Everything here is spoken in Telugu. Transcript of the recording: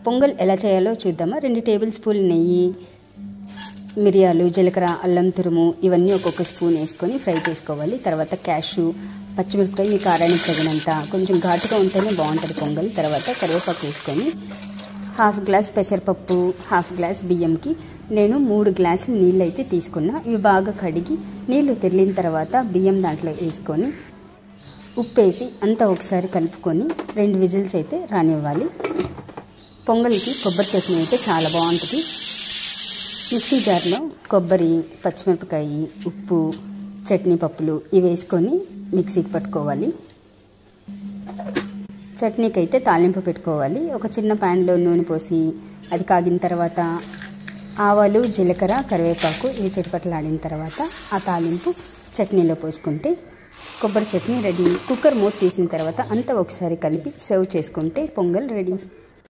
పొంగల్ ఎలా చేయాలో చూద్దామా. 2 టేబుల్ స్పూన్లు నెయ్యి, మిరియాలు, జీలకర్ర, అల్లం తురుము ఇవన్నీ ఒక్కొక్క స్పూన్ వేసుకొని ఫ్రై చేసుకోవాలి. తర్వాత క్యాషు, పచ్చిమిరపకాయ మీ కారానికి తగినంత, కొంచెం ఘాటుగా ఉంటేనే బాగుంటుంది పొంగల్. తర్వాత కరివేపాకు వేసుకొని 1/2 గ్లాస్ పెసరపప్పు, 1/2 గ్లాస్ బియ్యంకి నేను 3 గ్లాసులు నీళ్ళు అయితే తీసుకున్నా. ఇవి బాగా కడిగి నీళ్లు తెరిలిన తర్వాత బియ్యం దాంట్లో వేసుకొని ఉప్పేసి అంతా ఒకసారి కలుపుకొని 2 విజిల్స్ అయితే రానివ్వాలి. పొంగల్కి కొబ్బరి చట్నీ అయితే చాలా బాగుంటుంది. మిక్సీ జార్లో కొబ్బరి, పచ్చిమిరపకాయ, ఉప్పు, చట్నీ పప్పులు ఇవి వేసుకొని మిక్సీకి పట్టుకోవాలి. చట్నీకి అయితే తాలింపు పెట్టుకోవాలి. ఒక చిన్న ప్యాన్లో నూనె పోసి అది కాగిన తర్వాత ఆవాలు, జీలకర్ర, కరివేపాకు ఇవి చిటపటలాడిన తర్వాత ఆ తాలింపు చట్నీలో పోసుకుంటే కొబ్బరి చట్నీ రెడీ. కుక్కర్ మూత తీసిన తర్వాత అంతా ఒకసారి కలిపి సర్వ్ చేసుకుంటే పొంగల్ రెడీ.